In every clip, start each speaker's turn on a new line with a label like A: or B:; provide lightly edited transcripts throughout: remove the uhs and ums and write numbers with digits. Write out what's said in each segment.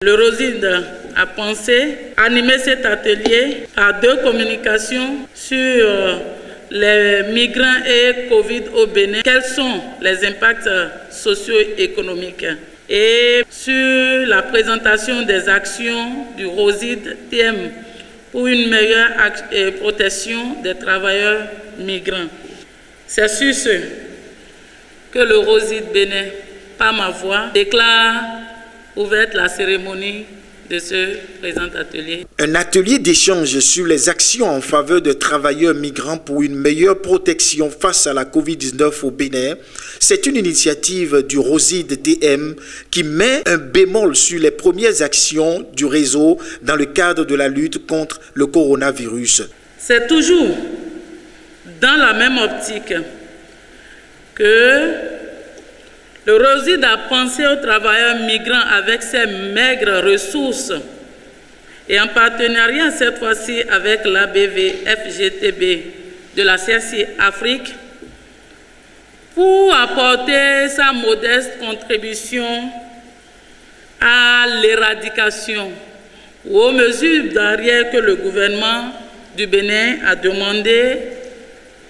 A: Le ROSID a pensé animer cet atelier par 2 communications sur les migrants et Covid au Bénin. Quels sont les impacts socio-économiques? Et sur la présentation des actions du ROSID TM pour une meilleure protection des travailleurs migrants. C'est sur ce que le ROSID Bénin, par ma voix, déclare ouverte la cérémonie de ce présent atelier.
B: Un atelier d'échange sur les actions en faveur des travailleurs migrants pour une meilleure protection face à la Covid-19 au Bénin. C'est une initiative du ROSID TM qui met un bémol sur les premières actions du réseau dans le cadre de la lutte contre le coronavirus.
A: C'est toujours dans la même optique que le ROSID a pensé aux travailleurs migrants avec ses maigres ressources et en partenariat cette fois-ci avec l'ABV FGTB de la CSI Afrique pour apporter sa modeste contribution à l'éradication ou aux mesures d'arrière que le gouvernement du Bénin a demandé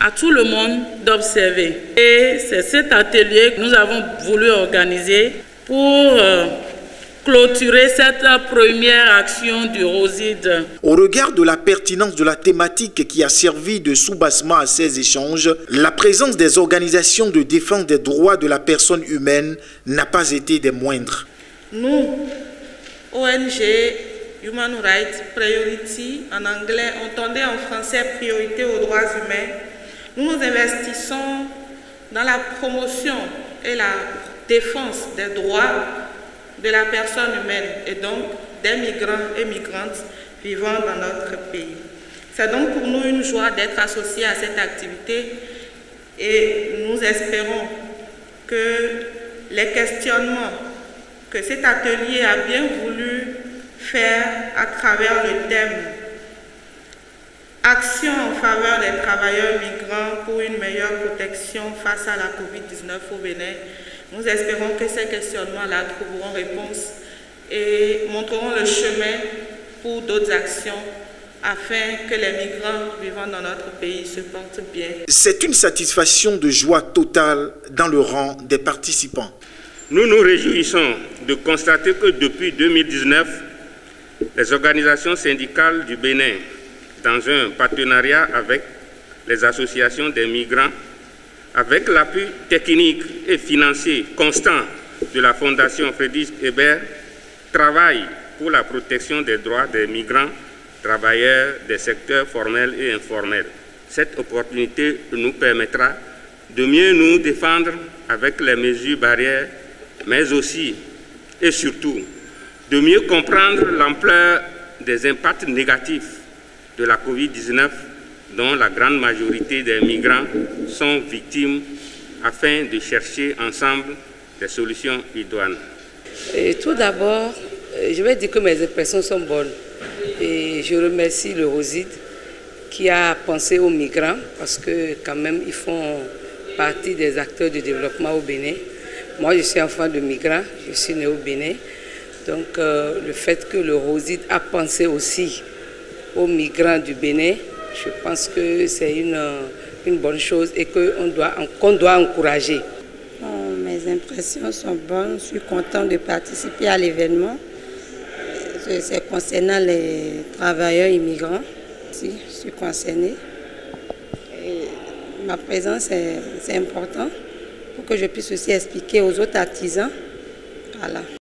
A: à tout le monde d'observer. Et c'est cet atelier que nous avons voulu organiser pour clôturer cette première action du ROSID.
B: Au regard de la pertinence de la thématique qui a servi de soubassement à ces échanges, la présence des organisations de défense des droits de la personne humaine n'a pas été des moindres.
C: Nous, ONG Human Rights Priority, en anglais, entendez en français priorité aux droits humains, nous nous investissons dans la promotion et la défense des droits de la personne humaine et donc des migrants et migrantes vivant dans notre pays. C'est donc pour nous une joie d'être associés à cette activité et nous espérons que les questionnements que cet atelier a bien voulu faire à travers le thème Action en faveur des travailleurs migrants pour une meilleure protection face à la Covid-19 au Bénin. Nous espérons que ces questionnements-là trouveront réponse et montreront le chemin pour d'autres actions afin que les migrants vivant dans notre pays se portent bien.
B: C'est une satisfaction de joie totale dans le rang des participants.
D: Nous nous réjouissons de constater que depuis 2019, les organisations syndicales du Bénin, dans un partenariat avec les associations des migrants, avec l'appui technique et financier constant de la Fondation Frédéric Ebert, travaillent pour la protection des droits des migrants, travailleurs des secteurs formels et informels. Cette opportunité nous permettra de mieux nous défendre avec les mesures barrières, mais aussi et surtout de mieux comprendre l'ampleur des impacts négatifs de la Covid-19 dont la grande majorité des migrants sont victimes afin de chercher ensemble des solutions idoines.
E: Tout d'abord, je vais dire que mes impressions sont bonnes et je remercie le ROSID qui a pensé aux migrants parce que quand même ils font partie des acteurs du développement au Bénin. Moi je suis enfant de migrants, je suis né au Bénin, donc le fait que le ROSID a pensé aussi aux migrants du Bénin, je pense que c'est une bonne chose et qu'on doit encourager.
F: Mes impressions sont bonnes, je suis contente de participer à l'événement. C'est concernant les travailleurs immigrants, si je suis concernée. Et ma présence c'est important pour que je puisse aussi expliquer aux autres artisans. Voilà.